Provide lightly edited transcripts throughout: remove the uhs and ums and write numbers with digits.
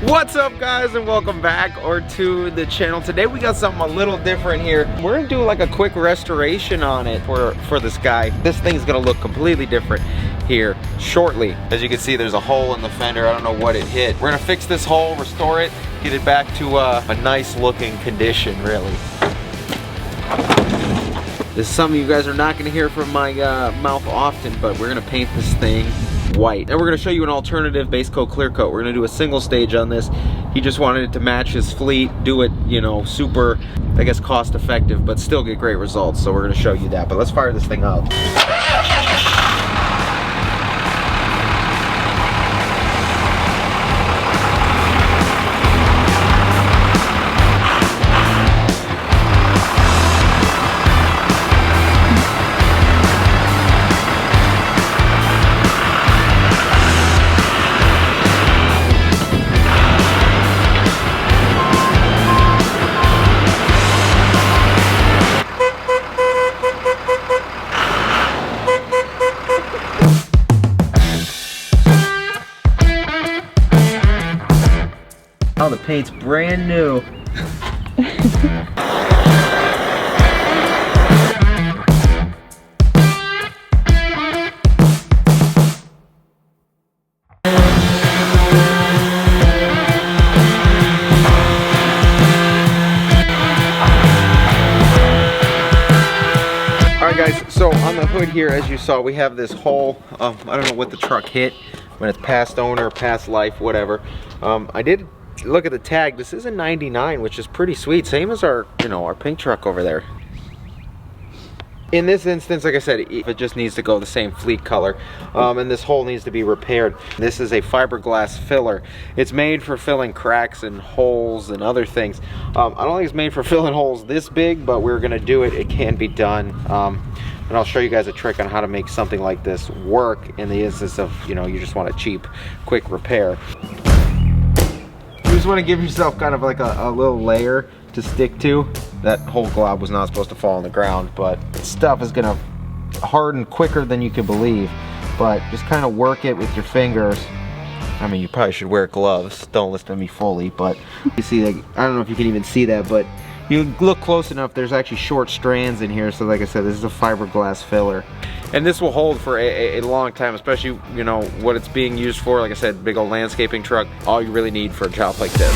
What's up, guys, and welcome back to the channel. Today we got something a little different here. We're gonna do like a quick restoration on it for this guy. This thing's gonna look completely different here shortly. As you can see, there's a hole in the fender. I don't know what it hit. We're gonna fix this hole, restore it, get it back to a nice looking condition, really. This is something you guys are not gonna hear from my mouth often, but we're gonna paint this thing white. And we're gonna show you an alternative base coat clear coat. We're gonna do a single stage on this. He just wanted it to match his fleet, do it, you know, super, I guess, cost effective, but still get great results. So we're gonna show you that, but let's fire this thing up. Oh, the paint's brand new. Alright guys, so on the hood here, as you saw, we have this hole. I don't know what the truck hit, when it's past owner, past life, whatever. I did look at the tag. This is a 99, which is pretty sweet, same as our, you know, our pink truck over there. In this instance, like I said, it just needs to go the same fleet color, and this hole needs to be repaired. This is a fiberglass filler. It's made for filling cracks and holes and other things. I don't think it's made for filling holes this big, but we're gonna do it. It can be done, and I'll show you guys a trick on how to make something like this work in the instance of, you know, you just want a cheap, quick repair. You just want to give yourself kind of like a little layer to stick to. That whole glob was not supposed to fall on the ground, but stuff is gonna harden quicker than you can believe. But just kind of work it with your fingers. I mean, you probably should wear gloves. Don't listen to me fully, but you see, like, I don't know if you can even see that, but you look close enough, there's actually short strands in here. So like I said, this is a fiberglass filler. And this will hold for a long time, especially, you know, what it's being used for. Like I said, big old landscaping truck, all you really need for a job like this.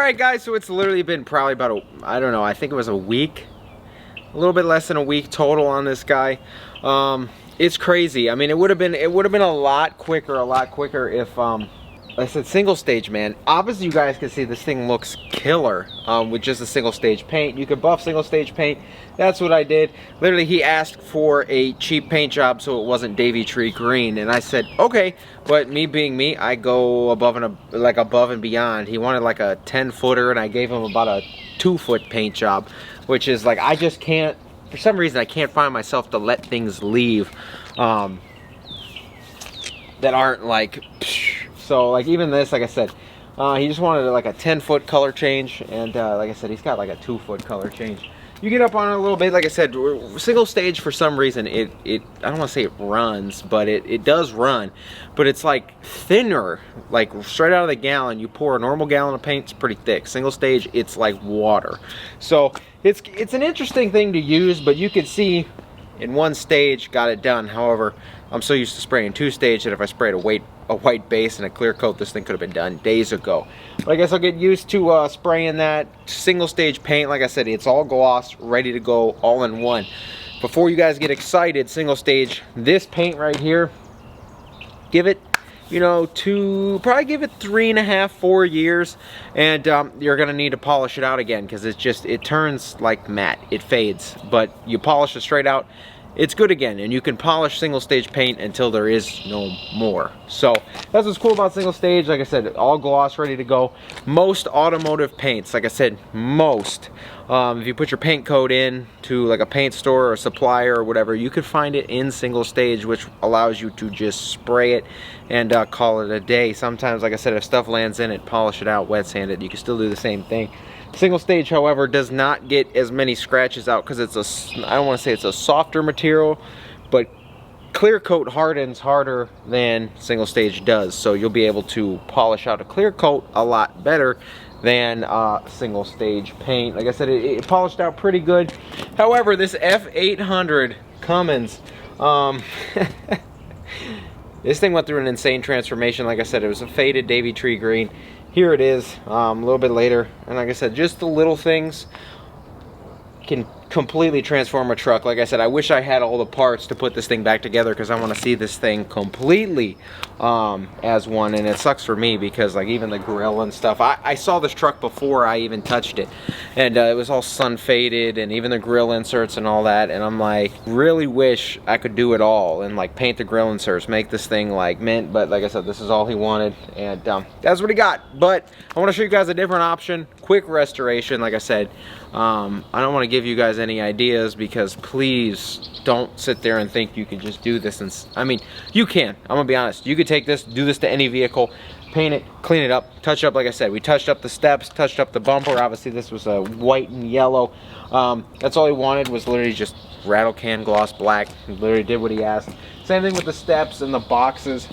Alright guys, so it's literally been probably about I don't know, I think it was a week. A little bit less than a week total on this guy. It's crazy. I mean, it would have been a lot quicker if like I said, single stage, man. Obviously you guys can see this thing looks killer with just a single stage paint. You could buff single stage paint. That's what I did. Literally, he asked for a cheap paint job so it wasn't Davy Tree green, and I said okay. But me being me, I go above and beyond. He wanted like a 10-footer, and I gave him about a 2-foot paint job, which is like, I just can't, for some reason I can't find myself to let things leave that aren't like so. Like even this, like I said, he just wanted like a 10-foot color change, and like I said, he's got like a 2-foot color change. You get up on it a little bit. Like I said, single stage, for some reason it I don't want to say it runs, but it does run, but it's like thinner, like straight out of the gallon. You pour a normal gallon of paint, it's pretty thick. Single stage, it's like water. So it's an interesting thing to use, but you can see in one stage got it done. However, I'm so used to spraying 2-stage that if I sprayed a white base and a clear coat, this thing could have been done days ago. But I guess I'll get used to spraying that single stage paint. Like I said, it's all gloss, ready to go, all in one. Before you guys get excited, single stage, this paint right here, give it, you know, probably give it 3.5, 4 years, and you're gonna need to polish it out again, because it turns like matte, it fades. But you polish it straight out, it's good again, and you can polish single stage paint until there is no more. So that's what's cool about single stage. Like I said, all gloss, ready to go. Most automotive paints, like I said, most, if you put your paint code in to like a paint store or a supplier or whatever, you could find it in single stage, which allows you to just spray it and call it a day. Sometimes, like I said, if stuff lands in it, polish it out, wet sand it, you can still do the same thing. Single stage, however, does not get as many scratches out because it's I don't want to say it's a softer material, but clear coat hardens harder than single stage does. So you'll be able to polish out a clear coat a lot better than single stage paint. Like I said, it polished out pretty good. However, this F800 Cummins, this thing went through an insane transformation. Like I said, it was a faded Davy Tree green. Here it is, a little bit later, and like I said, just the little things can completely transform a truck. Like I said, I wish I had all the parts to put this thing back together, because I want to see this thing completely as one. And it sucks for me because like even the grill and stuff, I saw this truck before I even touched it, and it was all sun faded, and even the grill inserts and all that, and I'm like, really wish I could do it all and like paint the grill inserts, make this thing like mint. But like I said, this is all he wanted, and that's what he got. But I want to show you guys a different option, quick restoration. Like I said, I don't want to give you guys any ideas, because please don't sit there and think you can just do this. And I mean, you can. I'm gonna be honest, you could take this, do this to any vehicle, paint it, clean it up, touch up. Like I said, we touched up the steps, touched up the bumper. Obviously this was a white and yellow. That's all he wanted, was literally just rattle can gloss black. He literally did what he asked. Same thing with the steps and the boxes.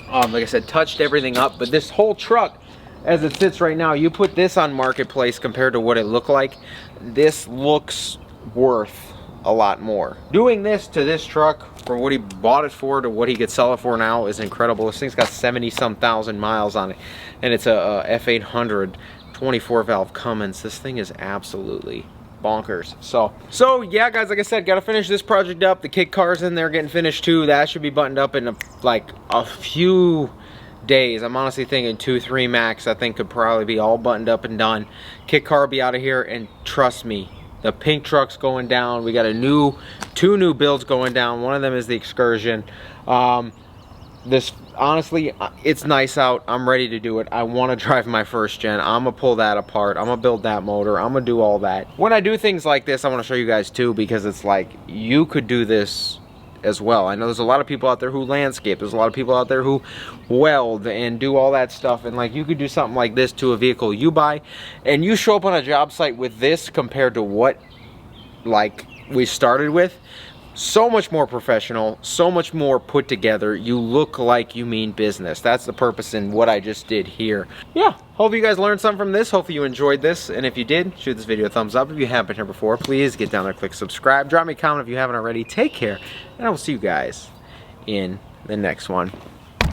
Like I said, touched everything up. But this whole truck, as it sits right now, you put this on Marketplace compared to what it looked like, this looks worth a lot more. Doing this to this truck, from what he bought it for to what he could sell it for now, is incredible. This thing's got 70-some thousand miles on it, and it's a F800 24 valve Cummins. This thing is absolutely bonkers. So yeah guys, like I said, gotta finish this project up. The kit car's in there getting finished too. That should be buttoned up in like a few days. I'm honestly thinking 2-3 max. I think could probably be all buttoned up and done. Kit car will be out of here, and trust me, the pink truck's going down. We got two new builds going down. One of them is the Excursion. This, honestly, it's nice out. I'm ready to do it. I want to drive my first gen. I'm gonna pull that apart. I'm gonna build that motor. I'm gonna do all that. When I do things like this, I want to show you guys too, because it's like, you could do this as well. I know there's a lot of people out there who landscape. There's a lot of people out there who weld and do all that stuff, and like, you could do something like this to a vehicle you buy, and you show up on a job site with this compared to what like we started with. So much more professional, so much more put together. You look like you mean business. That's the purpose in what I just did here. Yeah, hope you guys learned something from this. Hopefully you enjoyed this, and if you did, shoot this video a thumbs up. If you haven't been here before, please get down there, click subscribe, drop me a comment if you haven't already. Take care, and I will see you guys in the next one.